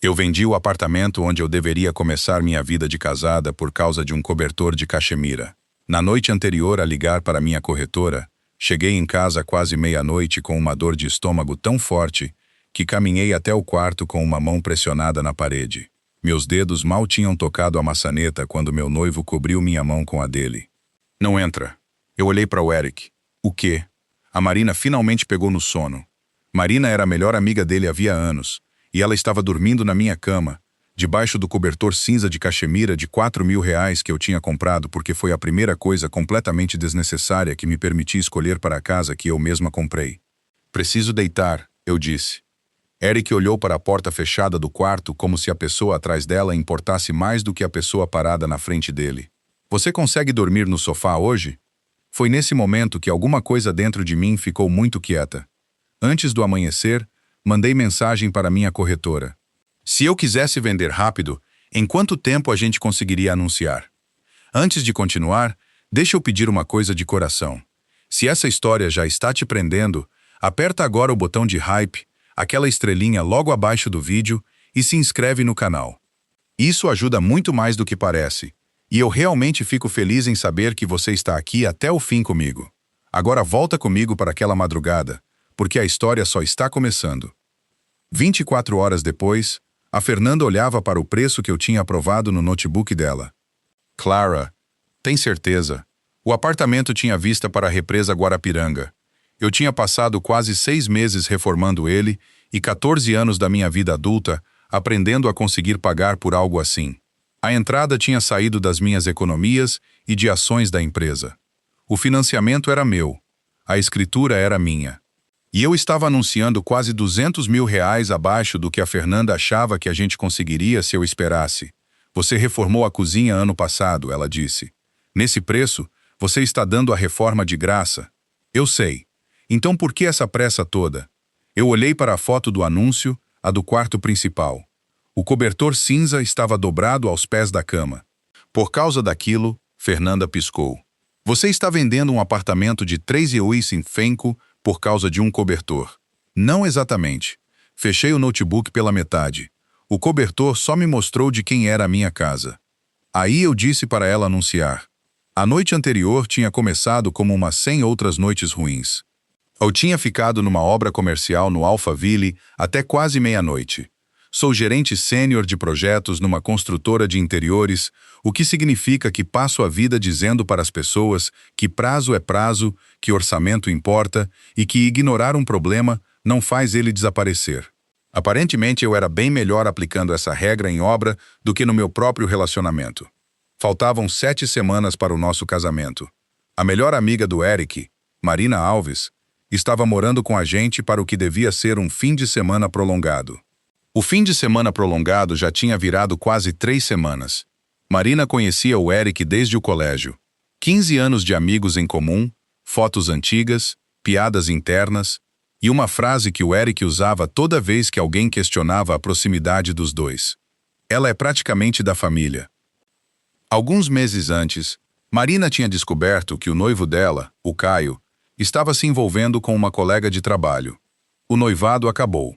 Eu vendi o apartamento onde eu deveria começar minha vida de casada por causa de um cobertor de cachemira. Na noite anterior a ligar para minha corretora, cheguei em casa quase meia-noite com uma dor de estômago tão forte que caminhei até o quarto com uma mão pressionada na parede. Meus dedos mal tinham tocado a maçaneta quando meu noivo cobriu minha mão com a dele. Não entra. Eu olhei para o Eric. O quê? A Marina finalmente pegou no sono. Marina era a melhor amiga dele havia anos, e ela estava dormindo na minha cama, debaixo do cobertor cinza de cachemira de R$ 4.000 que eu tinha comprado porque foi a primeira coisa completamente desnecessária que me permiti escolher para a casa que eu mesma comprei. Preciso deitar, eu disse. Eric olhou para a porta fechada do quarto como se a pessoa atrás dela importasse mais do que a pessoa parada na frente dele. Você consegue dormir no sofá hoje? Foi nesse momento que alguma coisa dentro de mim ficou muito quieta. Antes do amanhecer, mandei mensagem para minha corretora. Se eu quisesse vender rápido, em quanto tempo a gente conseguiria anunciar? Antes de continuar, deixa eu pedir uma coisa de coração. Se essa história já está te prendendo, aperta agora o botão de hype, aquela estrelinha logo abaixo do vídeo e se inscreve no canal. Isso ajuda muito mais do que parece, e eu realmente fico feliz em saber que você está aqui até o fim comigo. Agora volta comigo para aquela madrugada, porque a história só está começando. 24 horas depois, a Fernanda olhava para o preço que eu tinha aprovado no notebook dela. Clara, tem certeza? O apartamento tinha vista para a represa Guarapiranga. Eu tinha passado quase 6 meses reformando ele e 14 anos da minha vida adulta aprendendo a conseguir pagar por algo assim. A entrada tinha saído das minhas economias e de ações da empresa. O financiamento era meu. A escritura era minha. E eu estava anunciando quase R$ 200.000 abaixo do que a Fernanda achava que a gente conseguiria se eu esperasse. Você reformou a cozinha ano passado, ela disse. Nesse preço, você está dando a reforma de graça. Eu sei. Então por que essa pressa toda? Eu olhei para a foto do anúncio, a do quarto principal. O cobertor cinza estava dobrado aos pés da cama. Por causa daquilo, Fernanda piscou. Você está vendendo um apartamento de 3,5 por causa de um cobertor. Não exatamente. Fechei o notebook pela metade. O cobertor só me mostrou de quem era a minha casa. Aí eu disse para ela anunciar. A noite anterior tinha começado como umas 100 outras noites ruins. Eu tinha ficado numa obra comercial no Alphaville até quase meia-noite. Sou gerente sênior de projetos numa construtora de interiores, o que significa que passo a vida dizendo para as pessoas que prazo é prazo, que orçamento importa e que ignorar um problema não faz ele desaparecer. Aparentemente eu era bem melhor aplicando essa regra em obra do que no meu próprio relacionamento. Faltavam 7 semanas para o nosso casamento. A melhor amiga do Eric, Marina Alves, estava morando com a gente para o que devia ser um fim de semana prolongado. O fim de semana prolongado já tinha virado quase 3 semanas. Marina conhecia o Eric desde o colégio. 15 anos de amigos em comum, fotos antigas, piadas internas e uma frase que o Eric usava toda vez que alguém questionava a proximidade dos dois. Ela é praticamente da família. Alguns meses antes, Marina tinha descoberto que o noivo dela, o Caio, estava se envolvendo com uma colega de trabalho. O noivado acabou.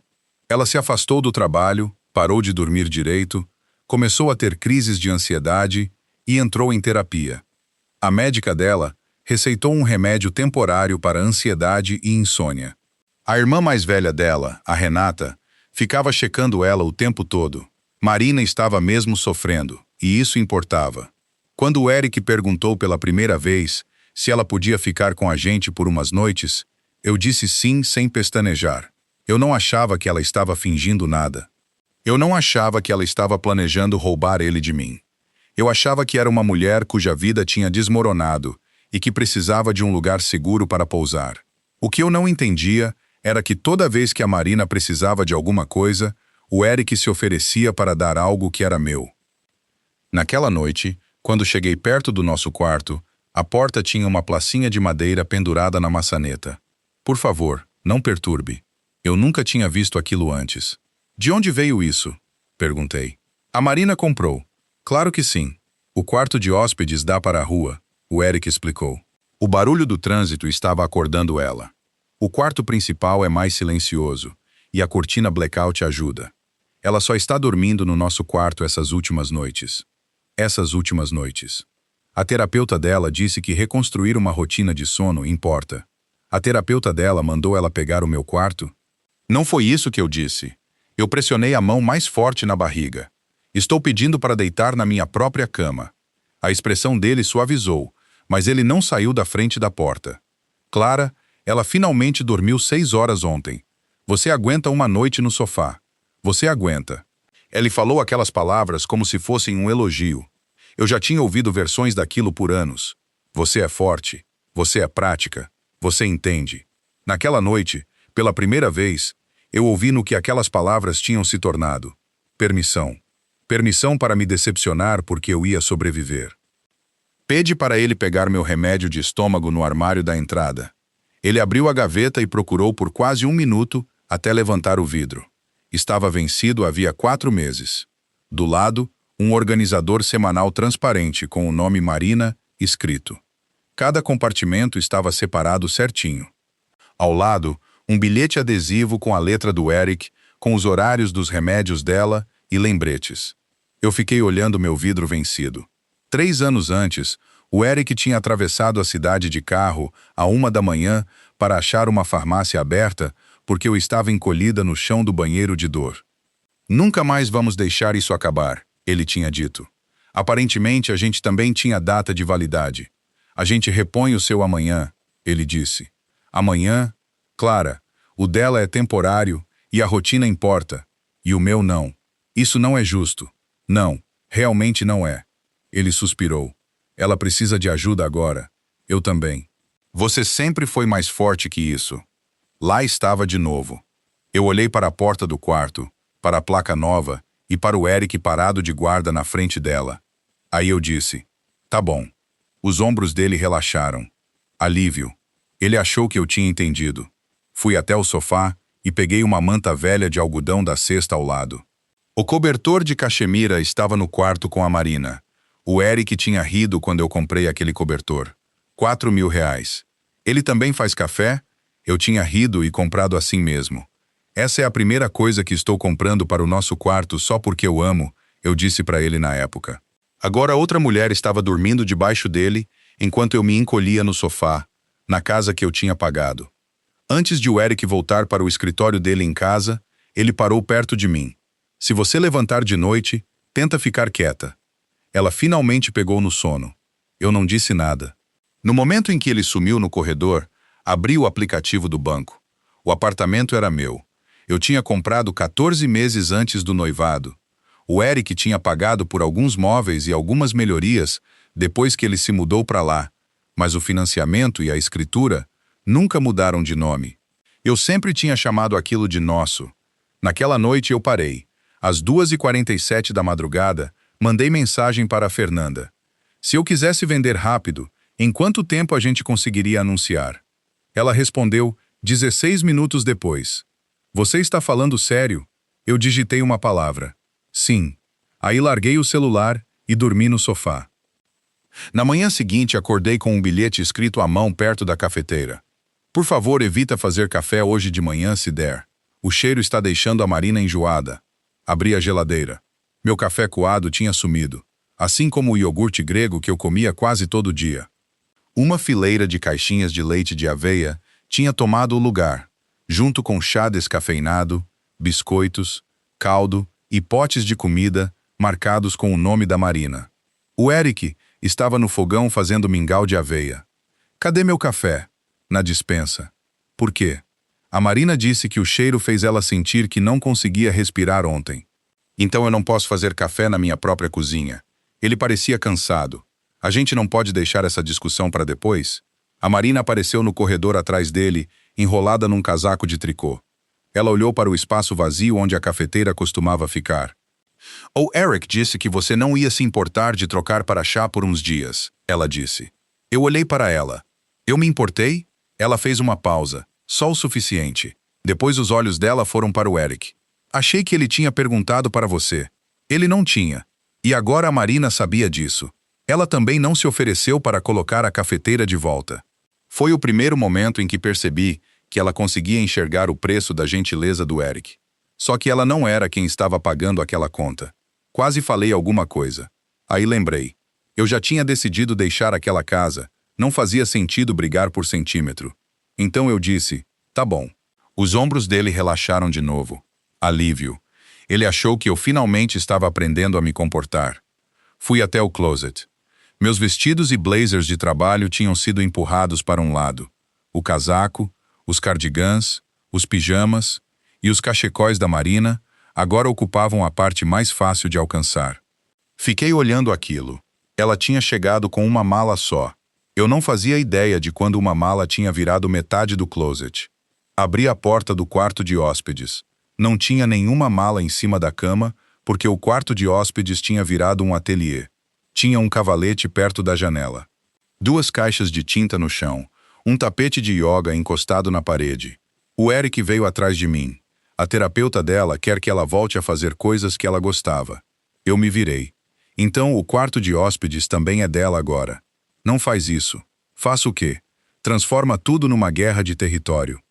Ela se afastou do trabalho, parou de dormir direito, começou a ter crises de ansiedade e entrou em terapia. A médica dela receitou um remédio temporário para ansiedade e insônia. A irmã mais velha dela, a Renata, ficava checando ela o tempo todo. Marina estava mesmo sofrendo, e isso importava. Quando o Eric perguntou pela primeira vez se ela podia ficar com a gente por umas noites, eu disse sim sem pestanejar. Eu não achava que ela estava fingindo nada. Eu não achava que ela estava planejando roubar ele de mim. Eu achava que era uma mulher cuja vida tinha desmoronado e que precisava de um lugar seguro para pousar. O que eu não entendia era que toda vez que a Marina precisava de alguma coisa, o Eric se oferecia para dar algo que era meu. Naquela noite, quando cheguei perto do nosso quarto, a porta tinha uma placinha de madeira pendurada na maçaneta. Por favor, não perturbe. Eu nunca tinha visto aquilo antes. De onde veio isso? Perguntei. A Marina comprou. Claro que sim. O quarto de hóspedes dá para a rua, o Eric explicou. O barulho do trânsito estava acordando ela. O quarto principal é mais silencioso, e a cortina blackout ajuda. Ela só está dormindo no nosso quarto essas últimas noites. Essas últimas noites. A terapeuta dela disse que reconstruir uma rotina de sono importa. A terapeuta dela mandou ela pegar o meu quarto? Não foi isso que eu disse. Eu pressionei a mão mais forte na barriga. Estou pedindo para deitar na minha própria cama. A expressão dele suavizou, mas ele não saiu da frente da porta. Clara, ela finalmente dormiu 6 horas ontem. Você aguenta uma noite no sofá. Você aguenta. Ele falou aquelas palavras como se fossem um elogio. Eu já tinha ouvido versões daquilo por anos. Você é forte. Você é prática. Você entende. Naquela noite, pela primeira vez, eu ouvi no que aquelas palavras tinham se tornado. Permissão. Permissão para me decepcionar porque eu ia sobreviver. Pede para ele pegar meu remédio de estômago no armário da entrada. Ele abriu a gaveta e procurou por quase 1 minuto até levantar o vidro. Estava vencido havia 4 meses. Do lado, um organizador semanal transparente com o nome Marina escrito. Cada compartimento estava separado certinho. Ao lado, um bilhete adesivo com a letra do Eric, com os horários dos remédios dela e lembretes. Eu fiquei olhando meu vidro vencido. 3 anos antes, o Eric tinha atravessado a cidade de carro à 1 da manhã para achar uma farmácia aberta porque eu estava encolhida no chão do banheiro de dor. Nunca mais vamos deixar isso acabar, ele tinha dito. Aparentemente, a gente também tinha data de validade. A gente repõe o seu amanhã, ele disse. Amanhã? Clara, o dela é temporário e a rotina importa. E o meu não. Isso não é justo. Não, realmente não é. Ele suspirou. Ela precisa de ajuda agora. Eu também. Você sempre foi mais forte que isso. Lá estava de novo. Eu olhei para a porta do quarto, para a placa nova e para o Eric parado de guarda na frente dela. Aí eu disse, tá bom. Os ombros dele relaxaram. Alívio. Ele achou que eu tinha entendido. Fui até o sofá e peguei uma manta velha de algodão da cesta ao lado. O cobertor de cachemira estava no quarto com a Marina. O Eric tinha rido quando eu comprei aquele cobertor. 4.000 reais. Ele também faz café? Eu tinha rido e comprado assim mesmo. Essa é a primeira coisa que estou comprando para o nosso quarto só porque eu amo, eu disse para ele na época. Agora outra mulher estava dormindo debaixo dele, enquanto eu me encolhia no sofá, na casa que eu tinha pagado. Antes de o Eric voltar para o escritório dele em casa, ele parou perto de mim. Se você levantar de noite, tenta ficar quieta. Ela finalmente pegou no sono. Eu não disse nada. No momento em que ele sumiu no corredor, abri o aplicativo do banco. O apartamento era meu. Eu tinha comprado 14 meses antes do noivado. O Eric tinha pagado por alguns móveis e algumas melhorias depois que ele se mudou para lá, mas o financiamento e a escritura nunca mudaram de nome. Eu sempre tinha chamado aquilo de nosso. Naquela noite eu parei. Às 2h47 da madrugada, mandei mensagem para a Fernanda. Se eu quisesse vender rápido, em quanto tempo a gente conseguiria anunciar? Ela respondeu 16 minutos depois. Você está falando sério? Eu digitei uma palavra. Sim. Aí larguei o celular e dormi no sofá. Na manhã seguinte, acordei com um bilhete escrito à mão perto da cafeteira. Por favor, evita fazer café hoje de manhã se der. O cheiro está deixando a Marina enjoada. Abri a geladeira. Meu café coado tinha sumido, assim como o iogurte grego que eu comia quase todo dia. Uma fileira de caixinhas de leite de aveia tinha tomado o lugar, junto com chá descafeinado, biscoitos, caldo e potes de comida marcados com o nome da Marina. O Eric estava no fogão fazendo mingau de aveia. Cadê meu café? Na despensa. Por quê? A Marina disse que o cheiro fez ela sentir que não conseguia respirar ontem. Então eu não posso fazer café na minha própria cozinha. Ele parecia cansado. A gente não pode deixar essa discussão para depois? A Marina apareceu no corredor atrás dele, enrolada num casaco de tricô. Ela olhou para o espaço vazio onde a cafeteira costumava ficar. O Eric disse que você não ia se importar de trocar para chá por uns dias, ela disse. Eu olhei para ela. Eu me importei? Ela fez uma pausa, só o suficiente. Depois os olhos dela foram para o Eric. Achei que ele tinha perguntado para você. Ele não tinha. E agora a Marina sabia disso. Ela também não se ofereceu para colocar a cafeteira de volta. Foi o primeiro momento em que percebi que ela conseguia enxergar o preço da gentileza do Eric. Só que ela não era quem estava pagando aquela conta. Quase falei alguma coisa. Aí lembrei. Eu já tinha decidido deixar aquela casa. Não fazia sentido brigar por centímetro. Então eu disse, tá bom. Os ombros dele relaxaram de novo. Alívio. Ele achou que eu finalmente estava aprendendo a me comportar. Fui até o closet. Meus vestidos e blazers de trabalho tinham sido empurrados para um lado. O casaco, os cardigans, os pijamas e os cachecóis da Marina agora ocupavam a parte mais fácil de alcançar. Fiquei olhando aquilo. Ela tinha chegado com uma mala só. Eu não fazia ideia de quando uma mala tinha virado metade do closet. Abri a porta do quarto de hóspedes. Não tinha nenhuma mala em cima da cama, porque o quarto de hóspedes tinha virado um ateliê. Tinha um cavalete perto da janela. 2 caixas de tinta no chão, um tapete de yoga encostado na parede. O Eric veio atrás de mim. A terapeuta dela quer que ela volte a fazer coisas que ela gostava. Eu me virei. Então o quarto de hóspedes também é dela agora. Não faz isso. Faça o quê? Transforma tudo numa guerra de território.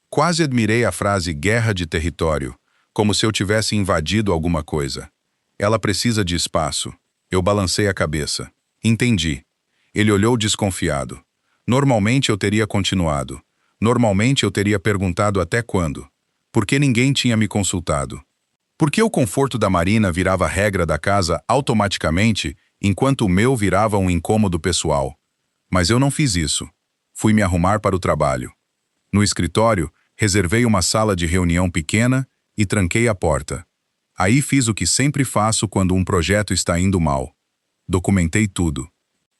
Quase admirei a frase guerra de território, como se eu tivesse invadido alguma coisa. Ela precisa de espaço. Eu balancei a cabeça. Entendi. Ele olhou desconfiado. Normalmente eu teria continuado. Normalmente eu teria perguntado até quando. Por que ninguém tinha me consultado? Por que o conforto da Marina virava regra da casa automaticamente, enquanto o meu virava um incômodo pessoal? Mas eu não fiz isso. Fui me arrumar para o trabalho. No escritório, reservei uma sala de reunião pequena e tranquei a porta. Aí fiz o que sempre faço quando um projeto está indo mal. Documentei tudo.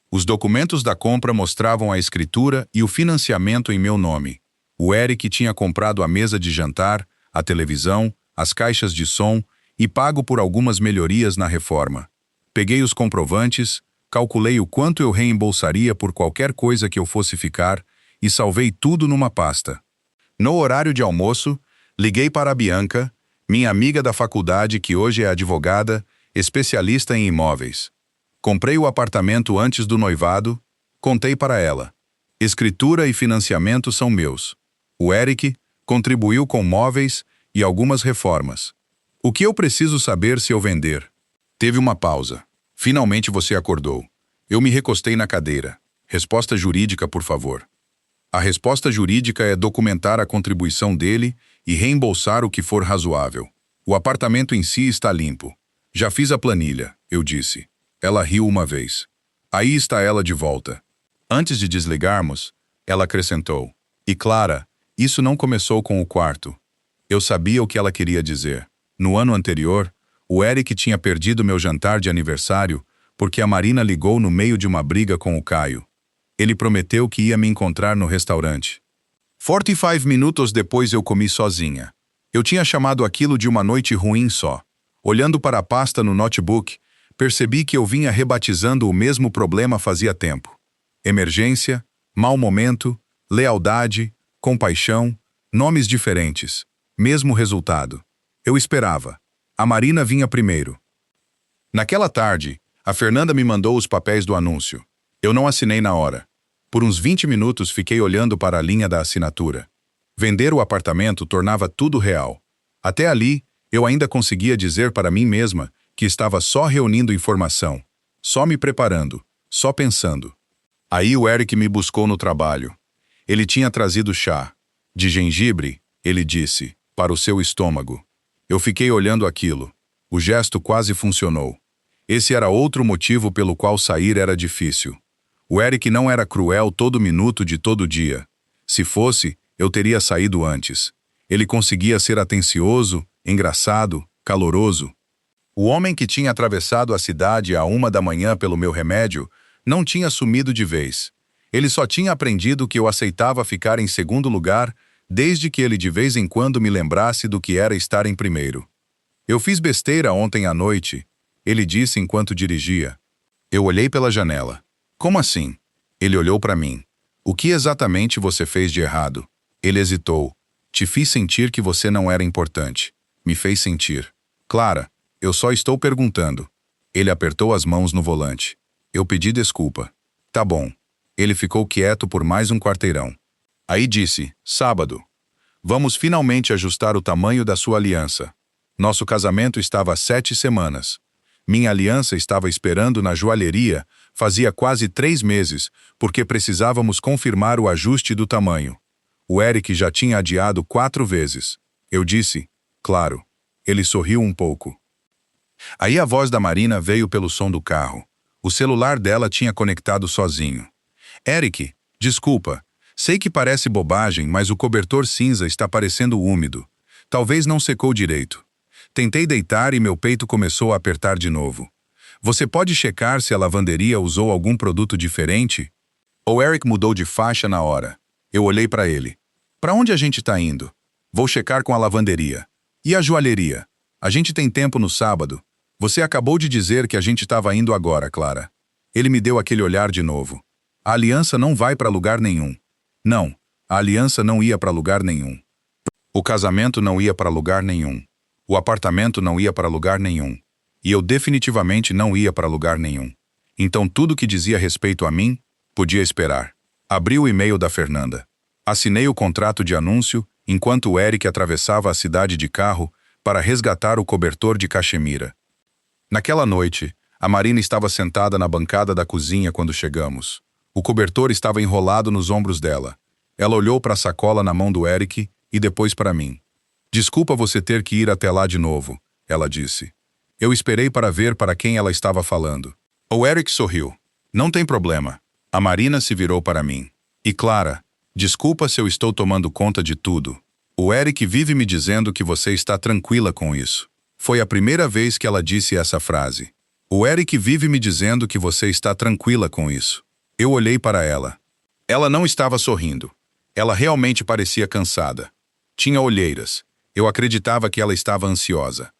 Os documentos da compra mostravam a escritura e o financiamento em meu nome. O Eric tinha comprado a mesa de jantar, a televisão, as caixas de som e pago por algumas melhorias na reforma. Peguei os comprovantes, calculei o quanto eu reembolsaria por qualquer coisa que eu fosse ficar e salvei tudo numa pasta. No horário de almoço, liguei para a Bianca, minha amiga da faculdade que hoje é advogada, especialista em imóveis. Comprei o apartamento antes do noivado, contei para ela. Escritura e financiamento são meus. O Eric contribuiu com móveis e algumas reformas. O que eu preciso saber se eu vender? Teve uma pausa. Finalmente você acordou. Eu me recostei na cadeira. Resposta jurídica, por favor. A resposta jurídica é documentar a contribuição dele e reembolsar o que for razoável. O apartamento em si está limpo. Já fiz a planilha, eu disse. Ela riu uma vez. Aí está ela de volta. Antes de desligarmos, ela acrescentou. E Clara, isso não começou com o quarto. Eu sabia o que ela queria dizer. No ano anterior, o Eric tinha perdido meu jantar de aniversário porque a Marina ligou no meio de uma briga com o Caio. Ele prometeu que ia me encontrar no restaurante. 45 minutos depois eu comi sozinha. Eu tinha chamado aquilo de uma noite ruim só. Olhando para a pasta no notebook, percebi que eu vinha rebatizando o mesmo problema fazia tempo. Emergência, mau momento, lealdade, compaixão, nomes diferentes. Mesmo resultado. Eu esperava. A Marina vinha primeiro. Naquela tarde, a Fernanda me mandou os papéis do anúncio. Eu não assinei na hora. Por uns 20 minutos fiquei olhando para a linha da assinatura. Vender o apartamento tornava tudo real. Até ali, eu ainda conseguia dizer para mim mesma que estava só reunindo informação, só me preparando, só pensando. Aí o Eric me buscou no trabalho. Ele tinha trazido chá. De gengibre, ele disse, para o seu estômago. Eu fiquei olhando aquilo. O gesto quase funcionou. Esse era outro motivo pelo qual sair era difícil. O Eric não era cruel todo minuto de todo dia. Se fosse, eu teria saído antes. Ele conseguia ser atencioso, engraçado, caloroso. O homem que tinha atravessado a cidade à 1 da manhã pelo meu remédio não tinha sumido de vez. Ele só tinha aprendido que eu aceitava ficar em segundo lugar desde que ele de vez em quando me lembrasse do que era estar em primeiro. Eu fiz besteira ontem à noite, ele disse enquanto dirigia. Eu olhei pela janela. Como assim? Ele olhou para mim. O que exatamente você fez de errado? Ele hesitou. Te fiz sentir que você não era importante. Me fez sentir. Clara, eu só estou perguntando. Ele apertou as mãos no volante. Eu pedi desculpa. Tá bom. Ele ficou quieto por mais um quarteirão. Aí disse, sábado. Vamos finalmente ajustar o tamanho da sua aliança. Nosso casamento estava há 7 semanas. Minha aliança estava esperando na joalheria fazia quase 3 meses, porque precisávamos confirmar o ajuste do tamanho. O Eric já tinha adiado 4 vezes. Eu disse, claro. Ele sorriu um pouco. Aí a voz da Marina veio pelo som do carro. O celular dela tinha conectado sozinho. Eric, desculpa. Sei que parece bobagem, mas o cobertor cinza está parecendo úmido. Talvez não secou direito. Tentei deitar e meu peito começou a apertar de novo. Você pode checar se a lavanderia usou algum produto diferente? O Eric mudou de faixa na hora. Eu olhei para ele. Para onde a gente está indo? Vou checar com a lavanderia. E a joalheria? A gente tem tempo no sábado. Você acabou de dizer que a gente estava indo agora, Clara. Ele me deu aquele olhar de novo. A aliança não vai para lugar nenhum. Não, a aliança não ia para lugar nenhum. O casamento não ia para lugar nenhum. O apartamento não ia para lugar nenhum. E eu definitivamente não ia para lugar nenhum. Então tudo que dizia respeito a mim, podia esperar. Abri o e-mail da Fernanda. Assinei o contrato de anúncio enquanto o Eric atravessava a cidade de carro para resgatar o cobertor de cachemira. Naquela noite, a Marina estava sentada na bancada da cozinha quando chegamos. O cobertor estava enrolado nos ombros dela. Ela olhou para a sacola na mão do Eric e depois para mim. Desculpa você ter que ir até lá de novo, ela disse. Eu esperei para ver para quem ela estava falando. O Eric sorriu. Não tem problema. A Marina se virou para mim. E Clara, desculpa se eu estou tomando conta de tudo. O Eric vive me dizendo que você está tranquila com isso. Foi a primeira vez que ela disse essa frase. O Eric vive me dizendo que você está tranquila com isso. Eu olhei para ela. Ela não estava sorrindo. Ela realmente parecia cansada. Tinha olheiras. Eu acreditava que ela estava ansiosa.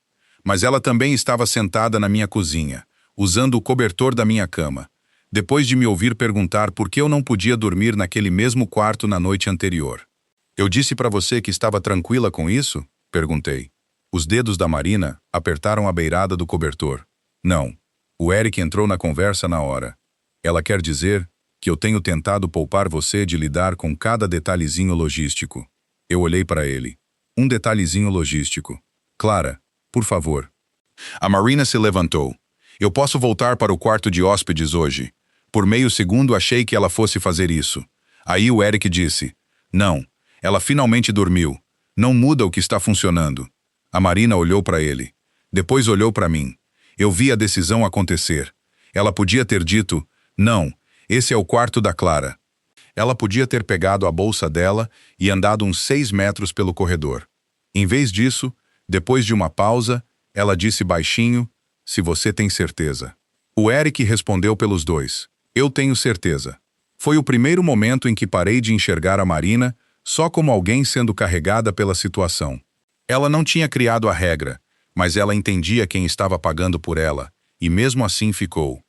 Mas ela também estava sentada na minha cozinha, usando o cobertor da minha cama, depois de me ouvir perguntar por que eu não podia dormir naquele mesmo quarto na noite anterior. Eu disse para você que estava tranquila com isso? Perguntei. Os dedos da Marina apertaram a beirada do cobertor. Não. O Eric entrou na conversa na hora. Ela quer dizer que eu tenho tentado poupar você de lidar com cada detalhezinho logístico. Eu olhei para ele. Um detalhezinho logístico. Clara, por favor. A Marina se levantou. Eu posso voltar para o quarto de hóspedes hoje. Por meio segundo achei que ela fosse fazer isso. Aí o Eric disse. Não, ela finalmente dormiu. Não muda o que está funcionando. A Marina olhou para ele. Depois olhou para mim. Eu vi a decisão acontecer. Ela podia ter dito, não, esse é o quarto da Clara. Ela podia ter pegado a bolsa dela e andado uns 6 metros pelo corredor. Em vez disso, depois de uma pausa, ela disse baixinho, se você tem certeza. O Eric respondeu pelos dois. Eu tenho certeza. Foi o primeiro momento em que parei de enxergar a Marina só como alguém sendo carregada pela situação. Ela não tinha criado a regra, mas ela entendia quem estava pagando por ela, e mesmo assim ficou.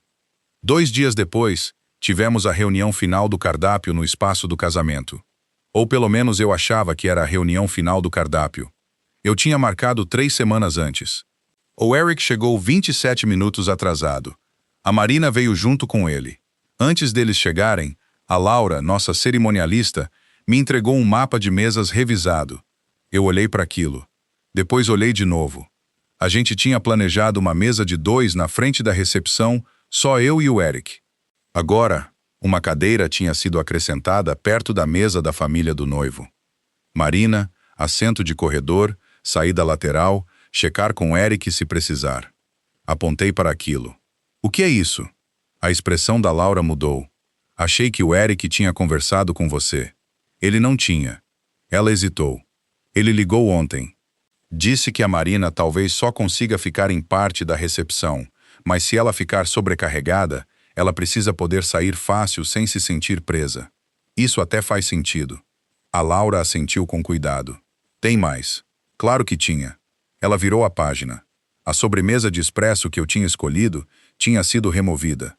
2 dias depois, tivemos a reunião final do cardápio no espaço do casamento. Ou pelo menos eu achava que era a reunião final do cardápio. Eu tinha marcado 3 semanas antes. O Eric chegou 27 minutos atrasado. A Marina veio junto com ele. Antes deles chegarem, a Laura, nossa cerimonialista, me entregou um mapa de mesas revisado. Eu olhei para aquilo. Depois olhei de novo. A gente tinha planejado uma mesa de 2 na frente da recepção, só eu e o Eric. Agora, uma cadeira tinha sido acrescentada perto da mesa da família do noivo. Marina, assento de corredor, saída lateral, checar com Eric se precisar. Apontei para aquilo. O que é isso? A expressão da Laura mudou. Achei que o Eric tinha conversado com você. Ele não tinha. Ela hesitou. Ele ligou ontem. Disse que a Marina talvez só consiga ficar em parte da recepção, mas se ela ficar sobrecarregada, ela precisa poder sair fácil sem se sentir presa. Isso até faz sentido. A Laura assentiu com cuidado. Tem mais. Claro que tinha. Ela virou a página. A sobremesa de expresso que eu tinha escolhido tinha sido removida.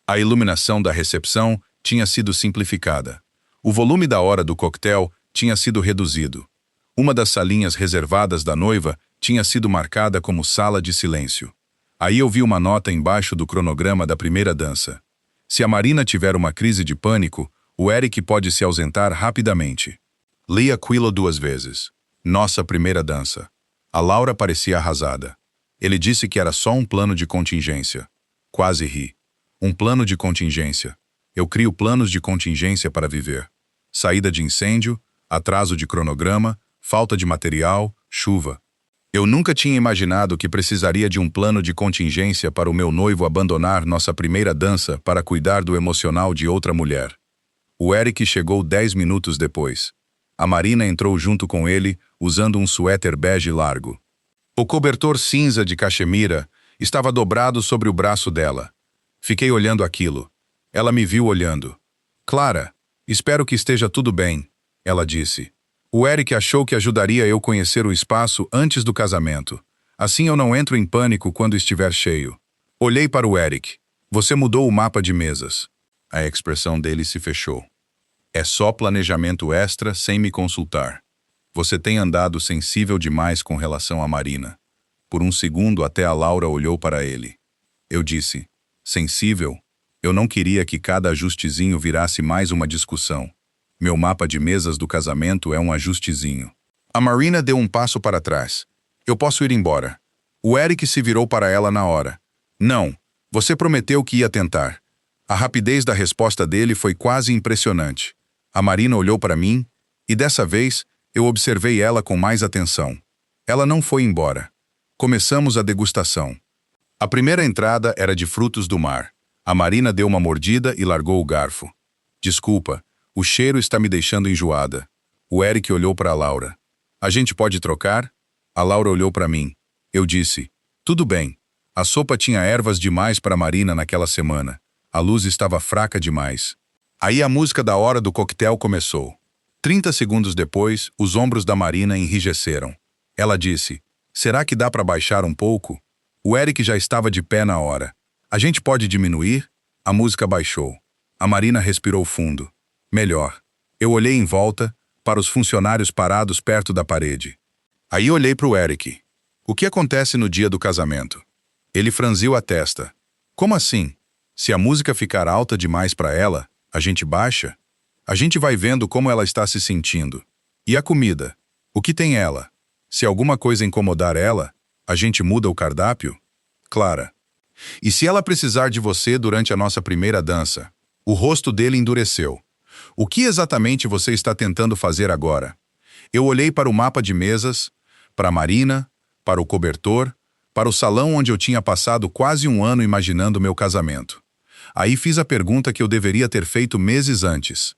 A iluminação da recepção tinha sido simplificada. O volume da hora do coquetel tinha sido reduzido. Uma das salinhas reservadas da noiva tinha sido marcada como sala de silêncio. Aí eu vi uma nota embaixo do cronograma da primeira dança. Se a Marina tiver uma crise de pânico, o Eric pode se ausentar rapidamente. Li aquilo 2 vezes. Nossa primeira dança. A Laura parecia arrasada. Ele disse que era só um plano de contingência. Quase ri. Um plano de contingência. Eu crio planos de contingência para viver. Saída de incêndio, atraso de cronograma, falta de material, chuva. Eu nunca tinha imaginado que precisaria de um plano de contingência para o meu noivo abandonar nossa primeira dança para cuidar do emocional de outra mulher. O Eric chegou 10 minutos depois. A Marina entrou junto com ele, usando um suéter bege largo. O cobertor cinza de cachemira estava dobrado sobre o braço dela. Fiquei olhando aquilo. Ela me viu olhando. Clara, espero que esteja tudo bem, ela disse. O Eric achou que ajudaria eu conhecer o espaço antes do casamento. Assim eu não entro em pânico quando estiver cheio. Olhei para o Eric. Você mudou o mapa de mesas. A expressão dele se fechou. É só planejamento extra sem me consultar. Você tem andado sensível demais com relação à Marina. Por um segundo até a Laura olhou para ele. Eu disse, sensível? Eu não queria que cada ajustezinho virasse mais uma discussão. Meu mapa de mesas do casamento é um ajustezinho. A Marina deu um passo para trás. Eu posso ir embora. O Eric se virou para ela na hora. Não, você prometeu que ia tentar. A rapidez da resposta dele foi quase impressionante. A Marina olhou para mim, e dessa vez eu observei ela com mais atenção. Ela não foi embora. Começamos a degustação. A primeira entrada era de frutos do mar. A Marina deu uma mordida e largou o garfo. Desculpa, o cheiro está me deixando enjoada. O Eric olhou para a Laura. A gente pode trocar? A Laura olhou para mim. Eu disse, tudo bem. A sopa tinha ervas demais para a Marina naquela semana. A luz estava fraca demais. Aí a música da hora do coquetel começou. 30 segundos depois, os ombros da Marina enrijeceram. Ela disse, será que dá para baixar um pouco? O Eric já estava de pé na hora. A gente pode diminuir? A música baixou. A Marina respirou fundo. Melhor. Eu olhei em volta, para os funcionários parados perto da parede. Aí olhei para o Eric. O que acontece no dia do casamento? Ele franziu a testa. Como assim? Se a música ficar alta demais para ela, a gente baixa? A gente vai vendo como ela está se sentindo. E a comida? O que tem ela? Se alguma coisa incomodar ela, a gente muda o cardápio? Clara. E se ela precisar de você durante a nossa primeira dança? O rosto dele endureceu. O que exatamente você está tentando fazer agora? Eu olhei para o mapa de mesas, para a Marina, para o cobertor, para o salão onde eu tinha passado quase um ano imaginando meu casamento. Aí fiz a pergunta que eu deveria ter feito meses antes.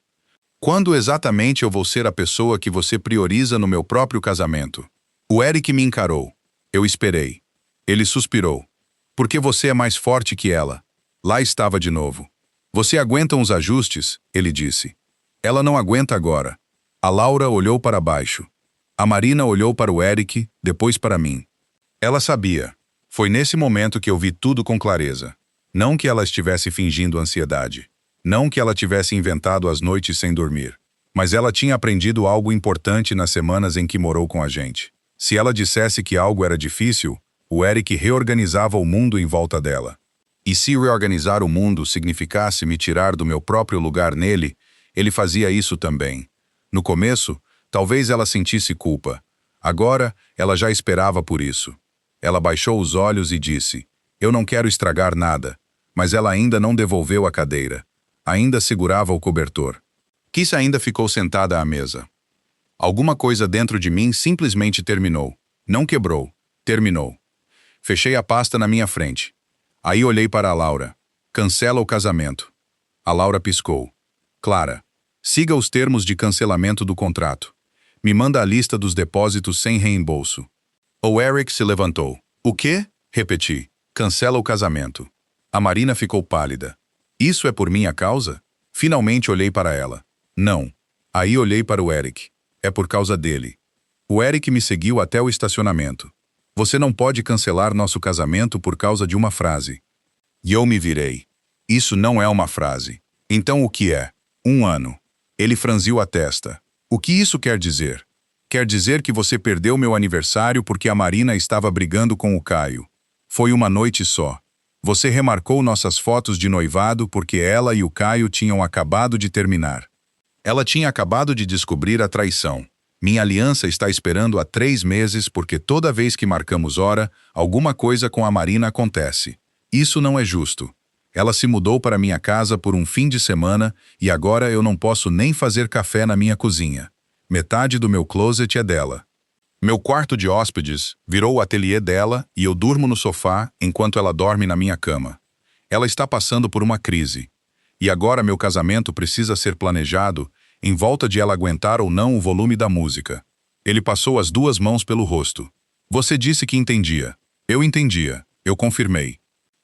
Quando exatamente eu vou ser a pessoa que você prioriza no meu próprio casamento? O Eric me encarou. Eu esperei. Ele suspirou. Porque você é mais forte que ela. Lá estava de novo. Você aguenta uns ajustes? Ele disse. Ela não aguenta agora. A Laura olhou para baixo. A Marina olhou para o Eric, depois para mim. Ela sabia. Foi nesse momento que eu vi tudo com clareza. Não que ela estivesse fingindo ansiedade. Não que ela tivesse inventado as noites sem dormir. Mas ela tinha aprendido algo importante nas semanas em que morou com a gente. Se ela dissesse que algo era difícil, o Eric reorganizava o mundo em volta dela. E se reorganizar o mundo significasse me tirar do meu próprio lugar nele, ele fazia isso também. No começo, talvez ela sentisse culpa. Agora, ela já esperava por isso. Ela baixou os olhos e disse, eu não quero estragar nada, mas ela ainda não devolveu a cadeira. Ainda segurava o cobertor. Kiss ainda ficou sentada à mesa. Alguma coisa dentro de mim simplesmente terminou. Não quebrou. Terminou. Fechei a pasta na minha frente. Aí olhei para a Laura. Cancela o casamento. A Laura piscou. Clara, siga os termos de cancelamento do contrato. Me manda a lista dos depósitos sem reembolso. O Eric se levantou. O quê? Repeti. Cancela o casamento. A Marina ficou pálida. Isso é por minha causa? Finalmente olhei para ela. Não. Aí olhei para o Eric. É por causa dele. O Eric me seguiu até o estacionamento. Você não pode cancelar nosso casamento por causa de uma frase. E eu me virei. Isso não é uma frase. Então o que é? 1 ano. Ele franziu a testa. O que isso quer dizer? Quer dizer que você perdeu meu aniversário porque a Marina estava brigando com o Caio. Foi uma noite só. Você remarcou nossas fotos de noivado porque ela e o Caio tinham acabado de terminar. Ela tinha acabado de descobrir a traição. Minha aliança está esperando há 3 meses porque toda vez que marcamos hora, alguma coisa com a Marina acontece. Isso não é justo. Ela se mudou para minha casa por um fim de semana e agora eu não posso nem fazer café na minha cozinha. Metade do meu closet é dela. Meu quarto de hóspedes virou o ateliê dela e eu durmo no sofá enquanto ela dorme na minha cama. Ela está passando por uma crise. E agora meu casamento precisa ser planejado em volta de ela aguentar ou não o volume da música. Ele passou as 2 mãos pelo rosto. Você disse que entendia. Eu entendia. Eu confirmei.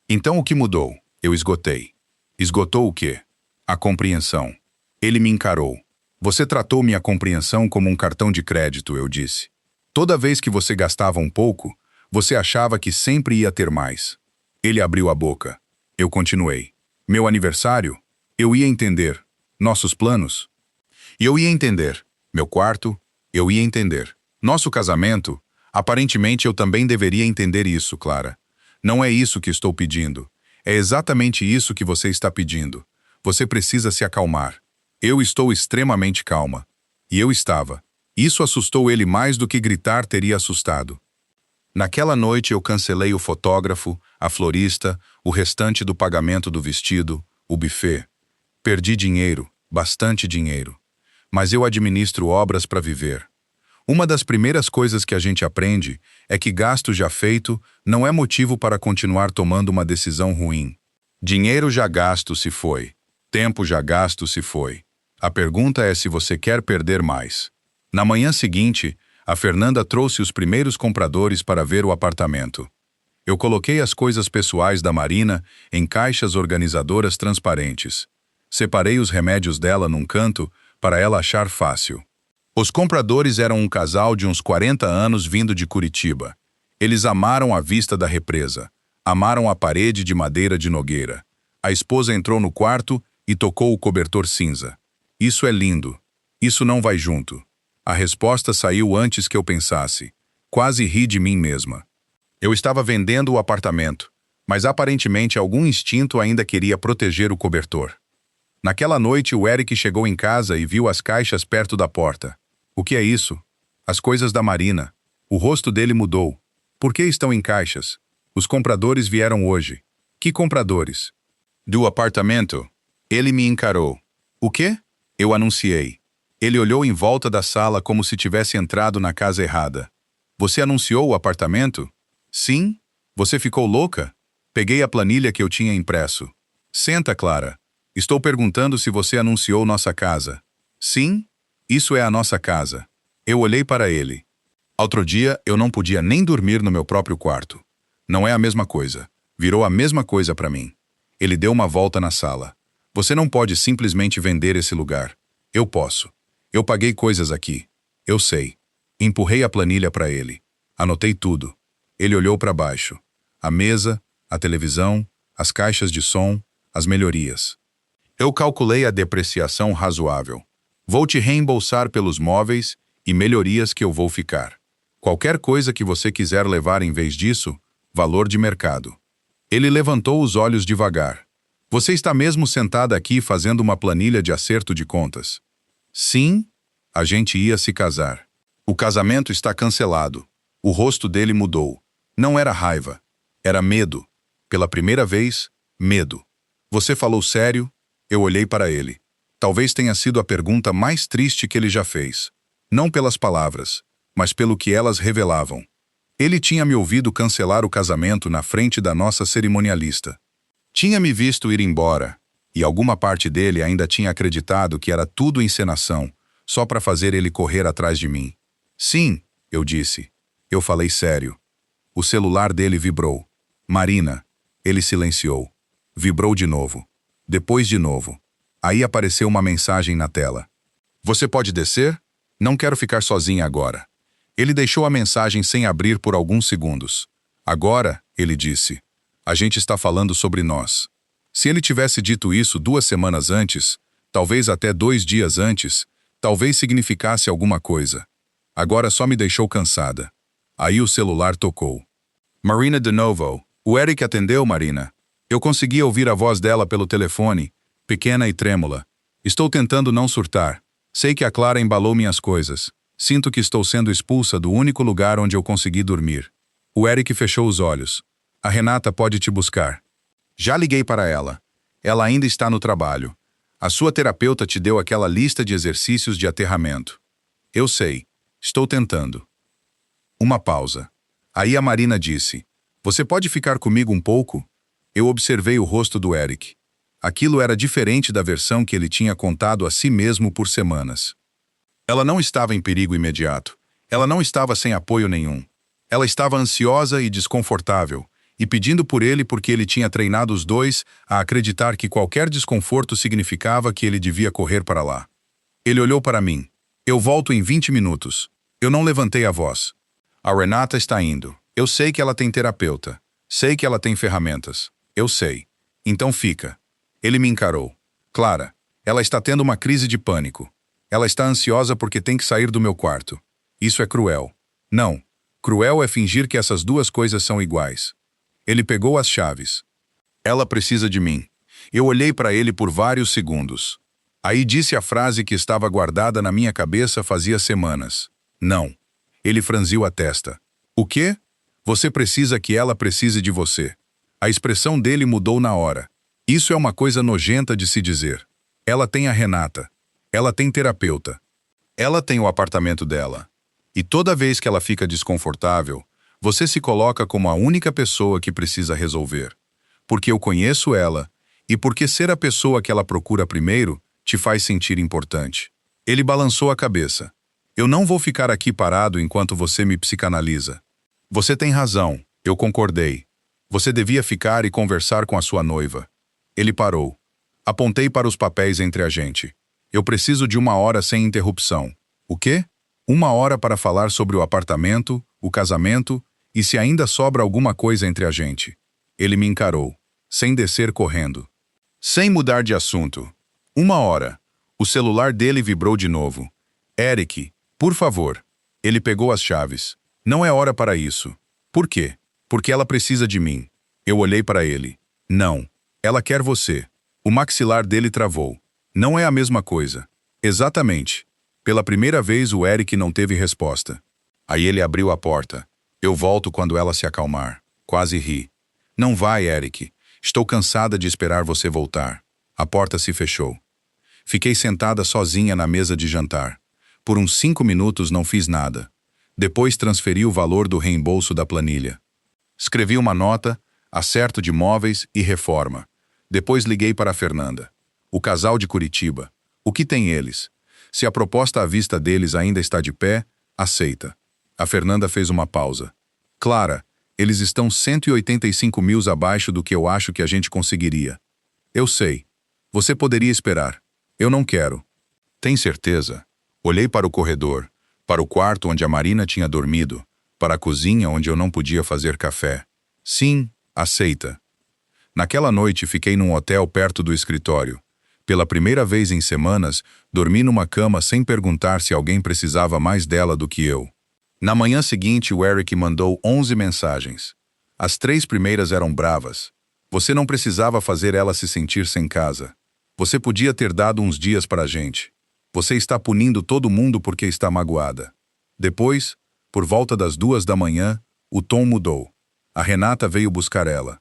Então o que mudou? Eu esgotei. Esgotou o quê? A compreensão. Ele me encarou. Você tratou minha compreensão como um cartão de crédito, eu disse. Toda vez que você gastava um pouco, você achava que sempre ia ter mais. Ele abriu a boca. Eu continuei. Meu aniversário? Eu ia entender. Nossos planos? E eu ia entender. Meu quarto? Eu ia entender. Nosso casamento? Aparentemente eu também deveria entender isso, Clara. Não é isso que estou pedindo. É exatamente isso que você está pedindo. Você precisa se acalmar. Eu estou extremamente calma. E eu estava. Isso assustou ele mais do que gritar teria assustado. Naquela noite eu cancelei o fotógrafo, a florista, o restante do pagamento do vestido, o buffet. Perdi dinheiro, bastante dinheiro. Mas eu administro obras para viver. Uma das primeiras coisas que a gente aprende é que gasto já feito não é motivo para continuar tomando uma decisão ruim. Dinheiro já gasto se foi. Tempo já gasto se foi. A pergunta é se você quer perder mais. Na manhã seguinte, a Fernanda trouxe os primeiros compradores para ver o apartamento. Eu coloquei as coisas pessoais da Marina em caixas organizadoras transparentes. Separei os remédios dela num canto para ela achar fácil. Os compradores eram um casal de uns 40 anos vindo de Curitiba. Eles amaram a vista da represa. Amaram a parede de madeira de Nogueira. A esposa entrou no quarto e tocou o cobertor cinza. Isso é lindo. Isso não vai junto. A resposta saiu antes que eu pensasse. Quase ri de mim mesma. Eu estava vendendo o apartamento, mas aparentemente algum instinto ainda queria proteger o cobertor. Naquela noite, o Eric chegou em casa e viu as caixas perto da porta. O que é isso? As coisas da Marina. O rosto dele mudou. Por que estão em caixas? Os compradores vieram hoje. Que compradores? Do apartamento. Ele me encarou. O quê? Eu anunciei. Ele olhou em volta da sala como se tivesse entrado na casa errada. Você anunciou o apartamento? Sim? Você ficou louca? Peguei a planilha que eu tinha impresso. Senta, Clara. Estou perguntando se você anunciou nossa casa. Sim? Isso é a nossa casa. Eu olhei para ele. Outro dia, eu não podia nem dormir no meu próprio quarto. Não é a mesma coisa. Virou a mesma coisa para mim. Ele deu uma volta na sala. Você não pode simplesmente vender esse lugar. Eu posso. Eu paguei coisas aqui. Eu sei. Empurrei a planilha para ele. Anotei tudo. Ele olhou para baixo. A mesa, a televisão, as caixas de som, as melhorias. Eu calculei a depreciação razoável. Vou te reembolsar pelos móveis e melhorias que eu vou ficar. Qualquer coisa que você quiser levar em vez disso, valor de mercado. Ele levantou os olhos devagar. Você está mesmo sentada aqui fazendo uma planilha de acerto de contas? Sim, a gente ia se casar. O casamento está cancelado. O rosto dele mudou. Não era raiva. Era medo. Pela primeira vez, medo. Você falou sério? Eu olhei para ele. Talvez tenha sido a pergunta mais triste que ele já fez. Não pelas palavras, mas pelo que elas revelavam. Ele tinha me ouvido cancelar o casamento na frente da nossa cerimonialista. Tinha me visto ir embora, e alguma parte dele ainda tinha acreditado que era tudo encenação, só para fazer ele correr atrás de mim. Sim, eu disse. Eu falei sério. O celular dele vibrou. Marina. Ele silenciou. Vibrou de novo. Depois de novo. Aí apareceu uma mensagem na tela. Você pode descer? Não quero ficar sozinha agora. Ele deixou a mensagem sem abrir por alguns segundos. Agora, ele disse, a gente está falando sobre nós. Se ele tivesse dito isso 2 semanas antes, talvez até 2 dias antes, talvez significasse alguma coisa. Agora só me deixou cansada. Aí o celular tocou. Marina de novo. O Eric atendeu, Marina. Eu conseguia ouvir a voz dela pelo telefone, pequena e trêmula. Estou tentando não surtar. Sei que a Clara embalou minhas coisas. Sinto que estou sendo expulsa do único lugar onde eu consegui dormir. O Eric fechou os olhos. A Renata pode te buscar. Já liguei para ela. Ela ainda está no trabalho. A sua terapeuta te deu aquela lista de exercícios de aterramento. Eu sei. Estou tentando. Uma pausa. Aí a Marina disse: Você pode ficar comigo um pouco? Eu observei o rosto do Eric. Aquilo era diferente da versão que ele tinha contado a si mesmo por semanas. Ela não estava em perigo imediato. Ela não estava sem apoio nenhum. Ela estava ansiosa e desconfortável, e pedindo por ele porque ele tinha treinado os dois a acreditar que qualquer desconforto significava que ele devia correr para lá. Ele olhou para mim. Eu volto em 20 minutos. Eu não levantei a voz. A Renata está indo. Eu sei que ela tem terapeuta. Sei que ela tem ferramentas. Eu sei. Então fica. Ele me encarou. Clara, ela está tendo uma crise de pânico. Ela está ansiosa porque tem que sair do meu quarto. Isso é cruel. Não. Cruel é fingir que essas duas coisas são iguais. Ele pegou as chaves. Ela precisa de mim. Eu olhei para ele por vários segundos. Aí disse a frase que estava guardada na minha cabeça fazia semanas. Não. Ele franziu a testa. O quê? Você precisa que ela precise de você. A expressão dele mudou na hora. Isso é uma coisa nojenta de se dizer. Ela tem a Renata. Ela tem terapeuta. Ela tem o apartamento dela. E toda vez que ela fica desconfortável, você se coloca como a única pessoa que precisa resolver. Porque eu conheço ela, e porque ser a pessoa que ela procura primeiro te faz sentir importante. Ele balançou a cabeça. Eu não vou ficar aqui parado enquanto você me psicanaliza. Você tem razão, eu concordei. Você devia ficar e conversar com a sua noiva. Ele parou. Apontei para os papéis entre a gente. Eu preciso de 1 hora sem interrupção. O quê? 1 hora para falar sobre o apartamento, o casamento e se ainda sobra alguma coisa entre a gente. Ele me encarou, sem descer correndo. Sem mudar de assunto. 1 hora. O celular dele vibrou de novo. Eric, por favor. Ele pegou as chaves. Não é hora para isso. Por quê? Porque ela precisa de mim. Eu olhei para ele. Não. Ela quer você. O maxilar dele travou. Não é a mesma coisa. Exatamente. Pela primeira vez o Eric não teve resposta. Aí ele abriu a porta. Eu volto quando ela se acalmar. Quase ri. Não vai, Eric. Estou cansada de esperar você voltar. A porta se fechou. Fiquei sentada sozinha na mesa de jantar. Por uns 5 minutos não fiz nada. Depois transferi o valor do reembolso da planilha. Escrevi uma nota, acerto de móveis e reforma. Depois liguei para a Fernanda. O casal de Curitiba. O que tem eles? Se a proposta à vista deles ainda está de pé, aceita. A Fernanda fez uma pausa. Clara, eles estão 185 mil abaixo do que eu acho que a gente conseguiria. Eu sei. Você poderia esperar. Eu não quero. Tem certeza? Olhei para o corredor, para o quarto onde a Marina tinha dormido, para a cozinha onde eu não podia fazer café. Sim, aceita. Naquela noite fiquei num hotel perto do escritório. Pela primeira vez em semanas, dormi numa cama sem perguntar se alguém precisava mais dela do que eu. Na manhã seguinte, o Eric mandou 11 mensagens. As 3 primeiras eram bravas. Você não precisava fazer ela se sentir sem casa. Você podia ter dado uns dias para a gente. Você está punindo todo mundo porque está magoada. Depois, por volta das 2 da manhã, o tom mudou. A Renata veio buscar ela.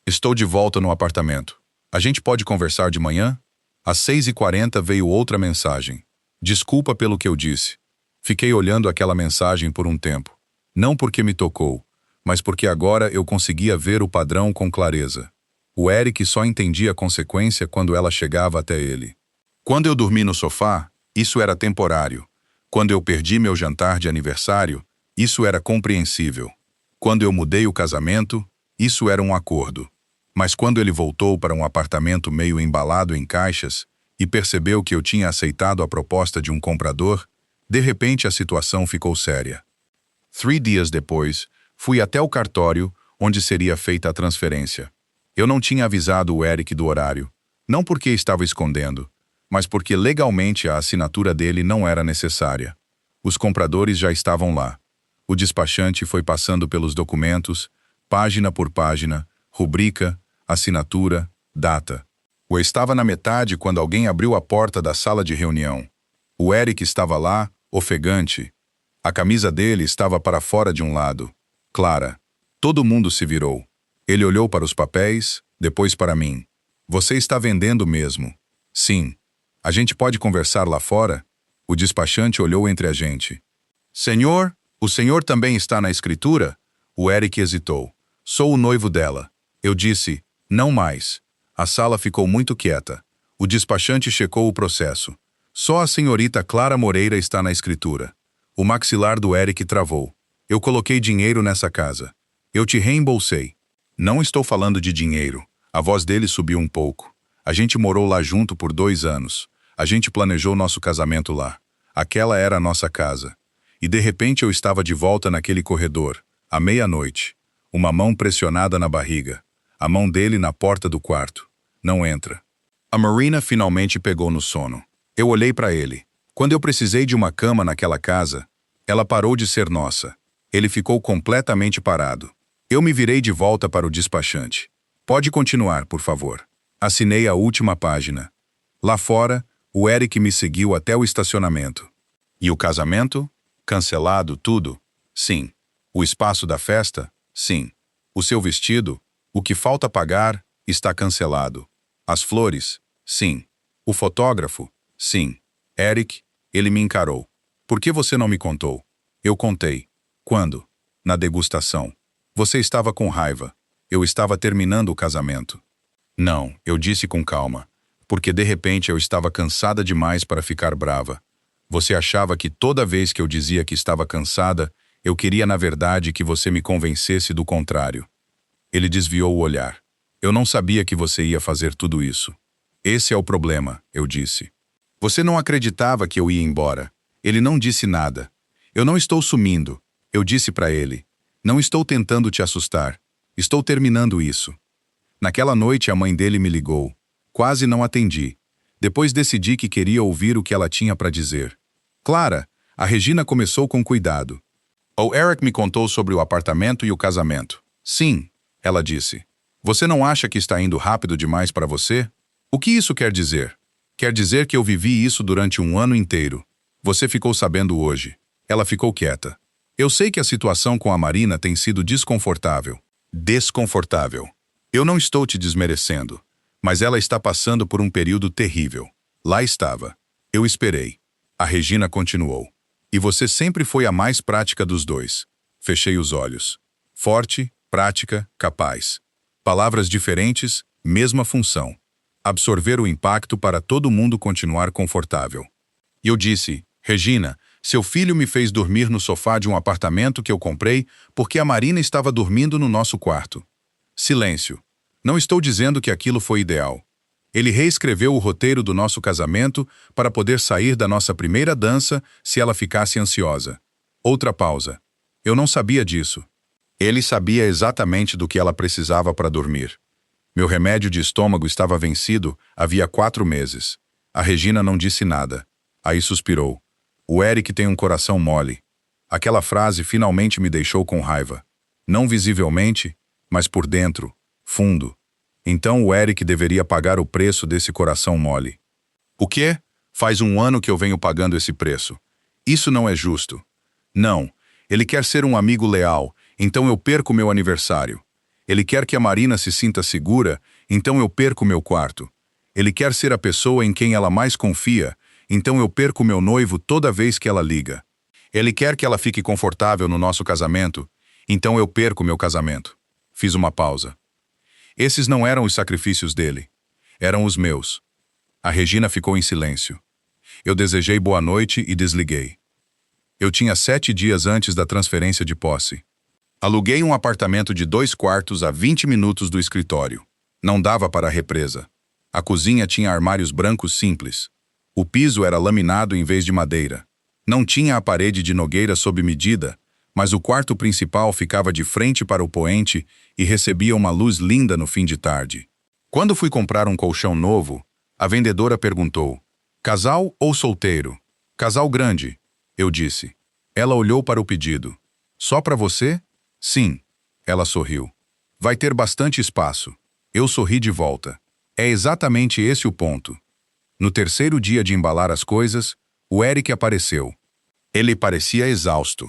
Estou de volta no apartamento. A gente pode conversar de manhã? Às 6h40 veio outra mensagem. Desculpa pelo que eu disse. Fiquei olhando aquela mensagem por um tempo. Não porque me tocou, mas porque agora eu conseguia ver o padrão com clareza. O Eric só entendia a consequência quando ela chegava até ele. Quando eu dormi no sofá, isso era temporário. Quando eu perdi meu jantar de aniversário, isso era compreensível. Quando eu mudei o casamento, isso era um acordo. Mas quando ele voltou para um apartamento meio embalado em caixas e percebeu que eu tinha aceitado a proposta de um comprador, de repente a situação ficou séria. 3 dias depois, fui até o cartório onde seria feita a transferência. Eu não tinha avisado o Eric do horário, não porque estava escondendo, mas porque legalmente a assinatura dele não era necessária. Os compradores já estavam lá. O despachante foi passando pelos documentos, página por página, rubrica, assinatura, data. Eu estava na metade quando alguém abriu a porta da sala de reunião. O Eric estava lá, ofegante, A camisa dele estava para fora de um lado. Clara. Todo mundo se virou. Ele olhou para os papéis, depois para mim. Você está vendendo mesmo? Sim. A gente pode conversar lá fora? O despachante olhou entre a gente. Senhor, o senhor também está na escritura? O Eric hesitou. Sou o noivo dela. Eu disse, não mais. A sala ficou muito quieta. O despachante checou o processo. Só a senhorita Clara Moreira está na escritura. O maxilar do Eric travou. Eu coloquei dinheiro nessa casa. Eu te reembolsei. Não estou falando de dinheiro. A voz dele subiu um pouco. A gente morou lá junto por 2 anos. A gente planejou nosso casamento lá. Aquela era a nossa casa. E de repente eu estava de volta naquele corredor, à meia-noite. Uma mão pressionada na barriga. A mão dele na porta do quarto. Não entra. A Marina finalmente pegou no sono. Eu olhei para ele. Quando eu precisei de uma cama naquela casa, ela parou de ser nossa. Ele ficou completamente parado. Eu me virei de volta para o despachante. Pode continuar, por favor. Assinei a última página. Lá fora, o Eric me seguiu até o estacionamento. E o casamento? Cancelado tudo? Sim. O espaço da festa? Sim. O seu vestido? O que falta pagar? Está cancelado. As flores? Sim. O fotógrafo? Sim. Eric, ele me encarou. Por que você não me contou? Eu contei. Quando? Na degustação. Você estava com raiva. Eu estava terminando o casamento. Não, eu disse com calma. Porque de repente eu estava cansada demais para ficar brava. Você achava que toda vez que eu dizia que estava cansada, eu queria na verdade que você me convencesse do contrário. Ele desviou o olhar. Eu não sabia que você ia fazer tudo isso. Esse é o problema, eu disse. Você não acreditava que eu ia embora. Ele não disse nada. Eu não estou sumindo. Eu disse para ele. Não estou tentando te assustar. Estou terminando isso. Naquela noite a mãe dele me ligou. Quase não atendi. Depois decidi que queria ouvir o que ela tinha para dizer. Clara, a Regina começou com cuidado. O Eric me contou sobre o apartamento e o casamento. Sim, ela disse. Você não acha que está indo rápido demais para você? O que isso quer dizer? Quer dizer que eu vivi isso durante 1 ano inteiro. Você ficou sabendo hoje. Ela ficou quieta. Eu sei que a situação com a Marina tem sido desconfortável. Desconfortável. Eu não estou te desmerecendo. Mas ela está passando por um período terrível. Lá estava. Eu esperei. A Regina continuou. E você sempre foi a mais prática dos dois. Fechei os olhos. Forte, prática, capaz. Palavras diferentes, mesma função. Absorver o impacto para todo mundo continuar confortável. E eu disse, Regina, seu filho me fez dormir no sofá de um apartamento que eu comprei porque a Marina estava dormindo no nosso quarto. Silêncio. Não estou dizendo que aquilo foi ideal. Ele reescreveu o roteiro do nosso casamento para poder sair da nossa primeira dança se ela ficasse ansiosa. Outra pausa. Eu não sabia disso. Ele sabia exatamente do que ela precisava para dormir. Meu remédio de estômago estava vencido havia 4 meses. A Regina não disse nada. Aí suspirou. O Eric tem um coração mole. Aquela frase finalmente me deixou com raiva. Não visivelmente, mas por dentro, fundo. Então o Eric deveria pagar o preço desse coração mole. O quê? Faz 1 ano que eu venho pagando esse preço. Isso não é justo. Não, ele quer ser um amigo leal, então eu perco meu aniversário. Ele quer que a Marina se sinta segura, então eu perco meu quarto. Ele quer ser a pessoa em quem ela mais confia, então eu perco meu noivo toda vez que ela liga. Ele quer que ela fique confortável no nosso casamento, então eu perco meu casamento. Fiz uma pausa. Esses não eram os sacrifícios dele. Eram os meus. A Regina ficou em silêncio. Eu desejei boa noite e desliguei. Eu tinha 7 dias antes da transferência de posse. Aluguei um apartamento de 2 quartos a 20 minutos do escritório. Não dava para a represa. A cozinha tinha armários brancos simples. O piso era laminado em vez de madeira. Não tinha a parede de nogueira sob medida, mas o quarto principal ficava de frente para o poente e recebia uma luz linda no fim de tarde. Quando fui comprar um colchão novo, a vendedora perguntou, casal ou solteiro? Casal grande, eu disse. Ela olhou para o pedido. Só para você? Sim. Ela sorriu. Vai ter bastante espaço. Eu sorri de volta. É exatamente esse o ponto. No terceiro dia de embalar as coisas, o Eric apareceu. Ele parecia exausto.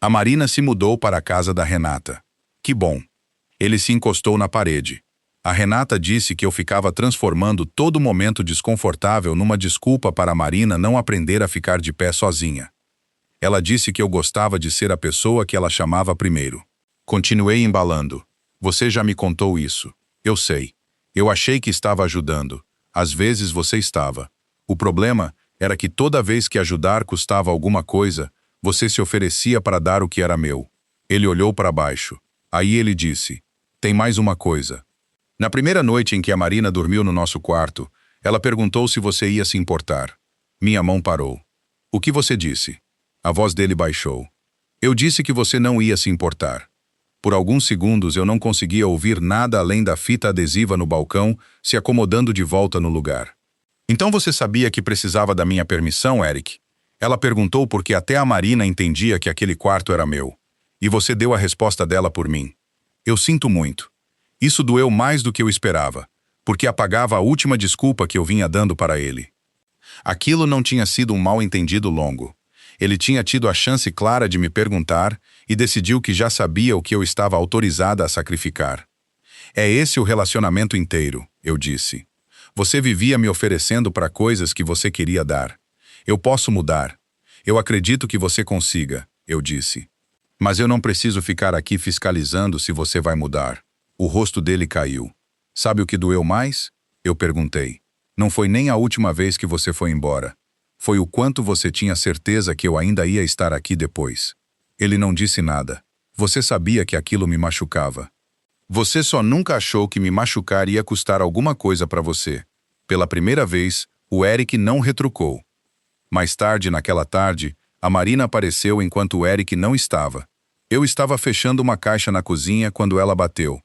A Marina se mudou para a casa da Renata. Que bom. Ele se encostou na parede. A Renata disse que eu ficava transformando todo momento desconfortável numa desculpa para a Marina não aprender a ficar de pé sozinha. Ela disse que eu gostava de ser a pessoa que ela chamava primeiro. Continuei embalando. Você já me contou isso. Eu sei. Eu achei que estava ajudando. Às vezes você estava. O problema era que toda vez que ajudar custava alguma coisa, você se oferecia para dar o que era meu. Ele olhou para baixo. Aí ele disse: tem mais uma coisa. Na primeira noite em que a Marina dormiu no nosso quarto, ela perguntou se você ia se importar. Minha mão parou. O que você disse? A voz dele baixou. Eu disse que você não ia se importar. Por alguns segundos eu não conseguia ouvir nada além da fita adesiva no balcão se acomodando de volta no lugar. Então você sabia que precisava da minha permissão, Eric? Ela perguntou porque até a Marina entendia que aquele quarto era meu. E você deu a resposta dela por mim. Eu sinto muito. Isso doeu mais do que eu esperava, porque apagava a última desculpa que eu vinha dando para ele. Aquilo não tinha sido um mal-entendido longo. Ele tinha tido a chance clara de me perguntar e decidiu que já sabia o que eu estava autorizada a sacrificar. É esse o relacionamento inteiro, eu disse. Você vivia me oferecendo para coisas que você queria dar. Eu posso mudar. Eu acredito que você consiga, eu disse. Mas eu não preciso ficar aqui fiscalizando se você vai mudar. O rosto dele caiu. Sabe o que doeu mais? Eu perguntei. Não foi nem a última vez que você foi embora. Foi o quanto você tinha certeza que eu ainda ia estar aqui depois. Ele não disse nada. Você sabia que aquilo me machucava. Você só nunca achou que me machucar ia custar alguma coisa para você. Pela primeira vez, o Eric não retrucou. Mais tarde, naquela tarde, a Marina apareceu enquanto o Eric não estava. Eu estava fechando uma caixa na cozinha quando ela bateu.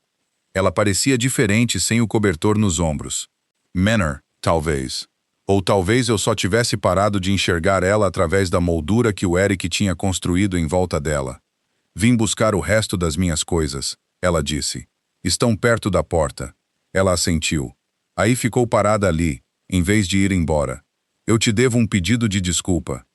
Ela parecia diferente sem o cobertor nos ombros. Manor, talvez. Ou talvez eu só tivesse parado de enxergar ela através da moldura que o Eric tinha construído em volta dela. Vim buscar o resto das minhas coisas, ela disse. Estão perto da porta. Ela assentiu. Aí ficou parada ali, em vez de ir embora. Eu te devo um pedido de desculpa.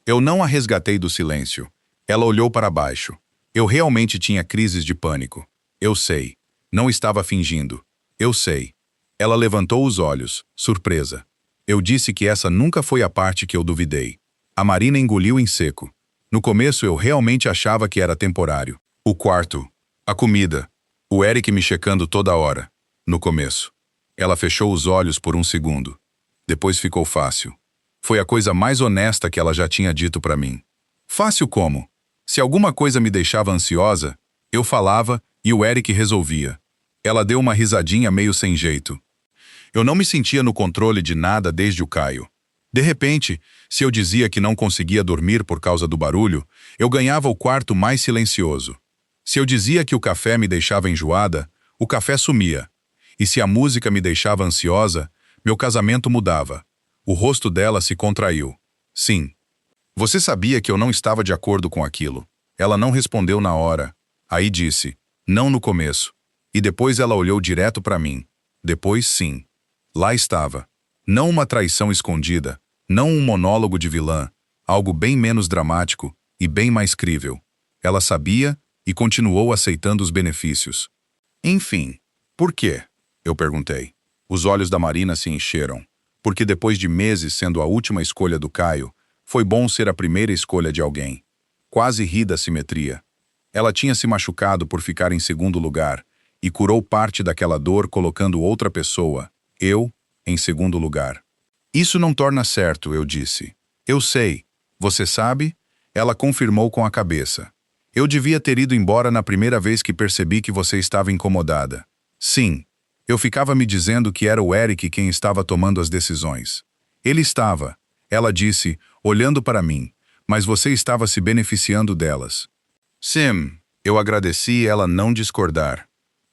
Eu não a resgatei do silêncio. Ela olhou para baixo. Eu realmente tinha crises de pânico. Eu sei. Não estava fingindo. Eu sei. Ela levantou os olhos, surpresa. Eu disse que essa nunca foi a parte que eu duvidei. A Marina engoliu em seco. No começo eu realmente achava que era temporário. O quarto. A comida. O Eric me checando toda hora. No começo. Ela fechou os olhos por um segundo. Depois ficou fácil. Foi a coisa mais honesta que ela já tinha dito para mim. Fácil como? Se alguma coisa me deixava ansiosa, eu falava e o Eric resolvia. Ela deu uma risadinha meio sem jeito. Eu não me sentia no controle de nada desde o Caio. De repente, se eu dizia que não conseguia dormir por causa do barulho, eu ganhava o quarto mais silencioso. Se eu dizia que o café me deixava enjoada, o café sumia. E se a música me deixava ansiosa, meu casamento mudava. O rosto dela se contraiu. Sim. Você sabia que eu não estava de acordo com aquilo. Ela não respondeu na hora. Aí disse, não no começo. E depois ela olhou direto para mim. Depois, sim. Lá estava. Não uma traição escondida, não um monólogo de vilã, algo bem menos dramático e bem mais crível. Ela sabia e continuou aceitando os benefícios. Enfim, por quê? Eu perguntei. Os olhos da Marina se encheram. Porque depois de meses sendo a última escolha do Caio, foi bom ser a primeira escolha de alguém. Quase ri da simetria. Ela tinha se machucado por ficar em segundo lugar e curou parte daquela dor colocando outra pessoa, eu, em segundo lugar. Isso não torna certo, eu disse. Eu sei. Você sabe? Ela confirmou com a cabeça. Eu devia ter ido embora na primeira vez que percebi que você estava incomodada. Sim. Eu ficava me dizendo que era o Eric quem estava tomando as decisões. Ele estava, ela disse, olhando para mim, mas você estava se beneficiando delas. Sim, eu agradeci ela não discordar.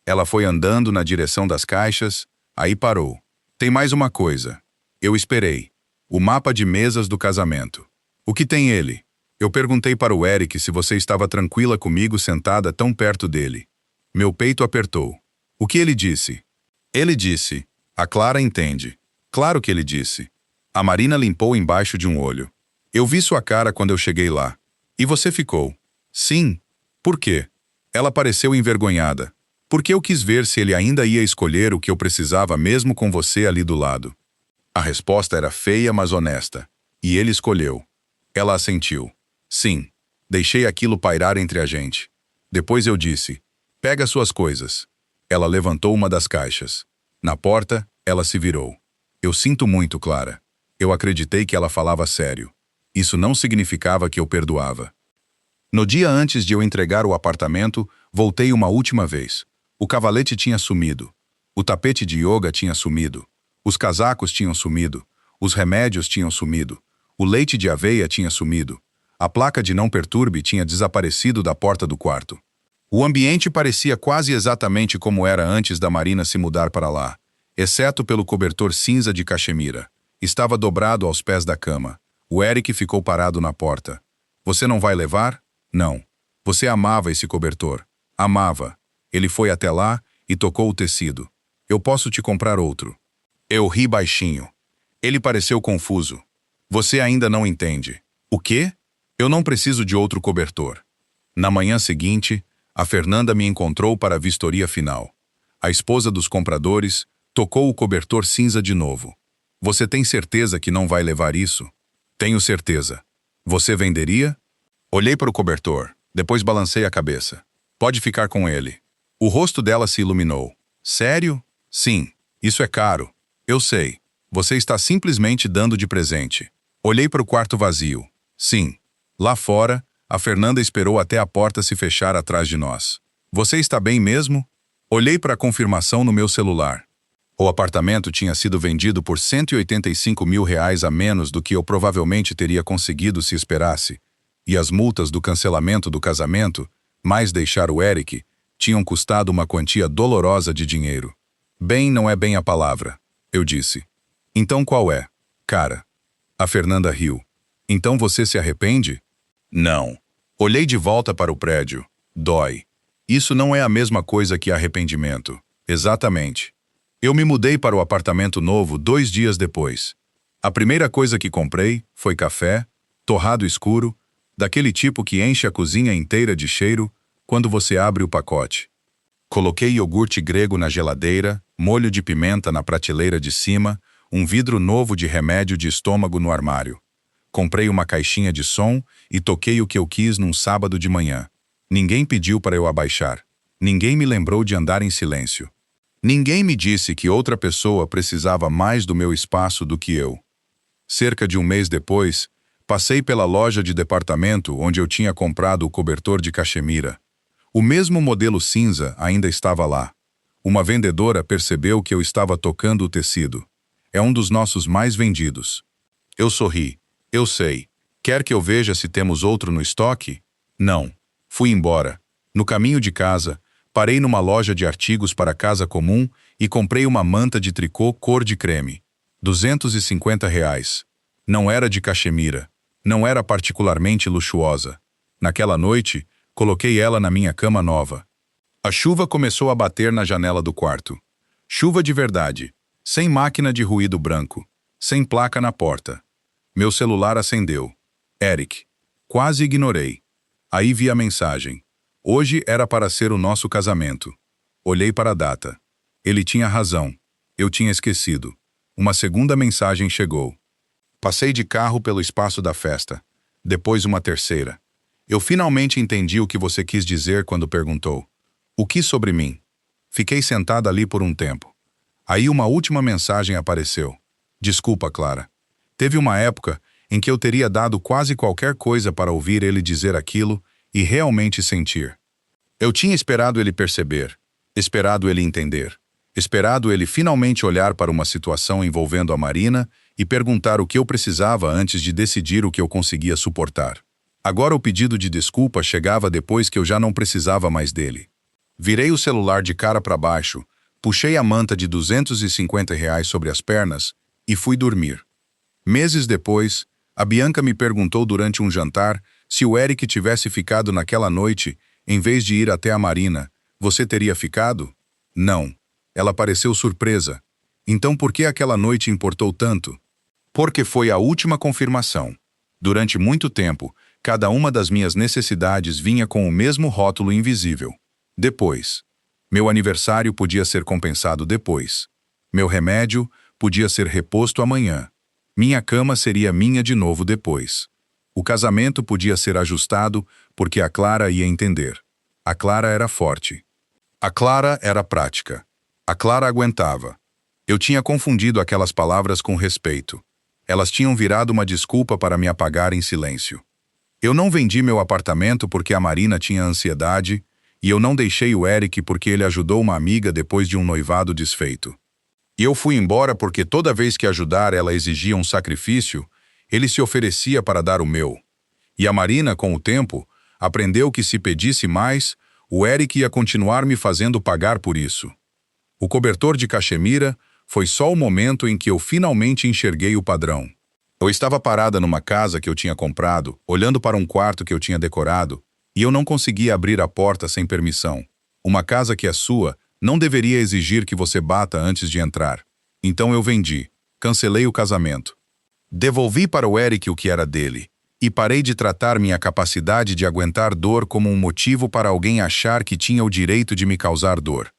Ela foi andando na direção das caixas, aí parou. Tem mais uma coisa. Eu esperei. O mapa de mesas do casamento. O que tem ele? Eu perguntei para o Eric se você estava tranquila comigo sentada tão perto dele. Meu peito apertou. O que ele disse? Ele disse, a Clara entende. Claro que ele disse. A Marina limpou embaixo de um olho. Eu vi sua cara quando eu cheguei lá. E você ficou. Sim. Por quê? Ela pareceu envergonhada. Porque eu quis ver se ele ainda ia escolher o que eu precisava mesmo com você ali do lado. A resposta era feia, mas honesta. E ele escolheu. Ela assentiu. Sim. Deixei aquilo pairar entre a gente. Depois eu disse, pega suas coisas. Ela levantou uma das caixas. Na porta, ela se virou. Eu sinto muito, Clara. Eu acreditei que ela falava sério. Isso não significava que eu perdoava. No dia antes de eu entregar o apartamento, voltei uma última vez. O cavalete tinha sumido. O tapete de yoga tinha sumido. Os casacos tinham sumido. Os remédios tinham sumido. O leite de aveia tinha sumido. A placa de não perturbe tinha desaparecido da porta do quarto. O ambiente parecia quase exatamente como era antes da Marina se mudar para lá, exceto pelo cobertor cinza de cachemira. Estava dobrado aos pés da cama. O Eric ficou parado na porta. Você não vai levar? Não. Você amava esse cobertor. Amava. Ele foi até lá e tocou o tecido. Eu posso te comprar outro. Eu ri baixinho. Ele pareceu confuso. Você ainda não entende. O quê? Eu não preciso de outro cobertor. Na manhã seguinte, a Fernanda me encontrou para a vistoria final. A esposa dos compradores tocou o cobertor cinza de novo. Você tem certeza que não vai levar isso? Tenho certeza. Você venderia? Olhei para o cobertor, depois balancei a cabeça. Pode ficar com ele. O rosto dela se iluminou. Sério? Sim. Isso é caro. Eu sei. Você está simplesmente dando de presente. Olhei para o quarto vazio. Sim. Lá fora, a Fernanda esperou até a porta se fechar atrás de nós. Você está bem mesmo? Olhei para a confirmação no meu celular. O apartamento tinha sido vendido por R$ 185 mil a menos do que eu provavelmente teria conseguido se esperasse. E as multas do cancelamento do casamento, mais deixar o Eric, tinham custado uma quantia dolorosa de dinheiro. Bem não é bem a palavra, eu disse. Então qual é, cara? A Fernanda riu. Então você se arrepende? Não. Olhei de volta para o prédio. Dói. Isso não é a mesma coisa que arrependimento. Exatamente. Eu me mudei para o apartamento novo 2 dias depois. A primeira coisa que comprei foi café, torrado escuro, daquele tipo que enche a cozinha inteira de cheiro quando você abre o pacote. Coloquei iogurte grego na geladeira, molho de pimenta na prateleira de cima, um vidro novo de remédio de estômago no armário. Comprei uma caixinha de som e toquei o que eu quis num sábado de manhã. Ninguém pediu para eu abaixar. Ninguém me lembrou de andar em silêncio. Ninguém me disse que outra pessoa precisava mais do meu espaço do que eu. Cerca de um mês depois, passei pela loja de departamento onde eu tinha comprado o cobertor de cachemira. O mesmo modelo cinza ainda estava lá. Uma vendedora percebeu que eu estava tocando o tecido. É um dos nossos mais vendidos. Eu sorri. Eu sei. Quer que eu veja se temos outro no estoque? Não. Fui embora. No caminho de casa, parei numa loja de artigos para casa comum e comprei uma manta de tricô cor de creme. R$ 250. Não era de cachemira. Não era particularmente luxuosa. Naquela noite, coloquei ela na minha cama nova. A chuva começou a bater na janela do quarto. Chuva de verdade. Sem máquina de ruído branco. Sem placa na porta. Meu celular acendeu. Eric. Quase ignorei. Aí vi a mensagem. Hoje era para ser o nosso casamento. Olhei para a data. Ele tinha razão. Eu tinha esquecido. Uma segunda mensagem chegou. Passei de carro pelo espaço da festa. Depois uma terceira. Eu finalmente entendi o que você quis dizer quando perguntou. O que sobre mim? Fiquei sentada ali por um tempo. Aí uma última mensagem apareceu. Desculpa, Clara. Teve uma época em que eu teria dado quase qualquer coisa para ouvir ele dizer aquilo e realmente sentir. Eu tinha esperado ele perceber, esperado ele entender, esperado ele finalmente olhar para uma situação envolvendo a Marina e perguntar o que eu precisava antes de decidir o que eu conseguia suportar. Agora o pedido de desculpa chegava depois que eu já não precisava mais dele. Virei o celular de cara para baixo, puxei a manta de R$ 250 sobre as pernas e fui dormir. Meses depois, a Bianca me perguntou durante um jantar se o Eric tivesse ficado naquela noite, em vez de ir até a Marina, você teria ficado? Não. Ela pareceu surpresa. Então por que aquela noite importou tanto? Porque foi a última confirmação. Durante muito tempo, cada uma das minhas necessidades vinha com o mesmo rótulo invisível. Depois. Meu aniversário podia ser compensado depois. Meu remédio podia ser reposto amanhã. Minha cama seria minha de novo depois. O casamento podia ser ajustado porque a Clara ia entender. A Clara era forte. A Clara era prática. A Clara aguentava. Eu tinha confundido aquelas palavras com respeito. Elas tinham virado uma desculpa para me apagar em silêncio. Eu não vendi meu apartamento porque a Marina tinha ansiedade, e eu não deixei o Eric porque ele ajudou uma amiga depois de um noivado desfeito. E eu fui embora porque toda vez que ajudar ela exigia um sacrifício, ele se oferecia para dar o meu. E a Marina, com o tempo, aprendeu que se pedisse mais, o Eric ia continuar me fazendo pagar por isso. O cobertor de cachemira foi só o momento em que eu finalmente enxerguei o padrão. Eu estava parada numa casa que eu tinha comprado, olhando para um quarto que eu tinha decorado, e eu não conseguia abrir a porta sem permissão. Uma casa que é sua não deveria exigir que você bata antes de entrar. Então eu vendi, cancelei o casamento. Devolvi para o Eric o que era dele, e parei de tratar minha capacidade de aguentar dor como um motivo para alguém achar que tinha o direito de me causar dor.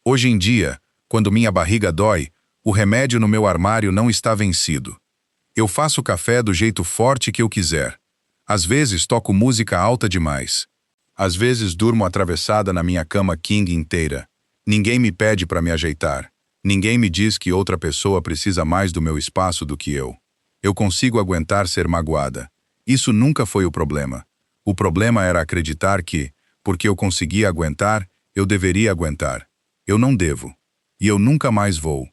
Hoje em dia, quando minha barriga dói, o remédio no meu armário não está vencido. Eu faço café do jeito forte que eu quiser. Às vezes toco música alta demais. Às vezes durmo atravessada na minha cama king inteira. Ninguém me pede para me ajeitar. Ninguém me diz que outra pessoa precisa mais do meu espaço do que eu. Eu consigo aguentar ser magoada. Isso nunca foi o problema. O problema era acreditar que, porque eu conseguia aguentar, eu deveria aguentar. Eu não devo. E eu nunca mais vou.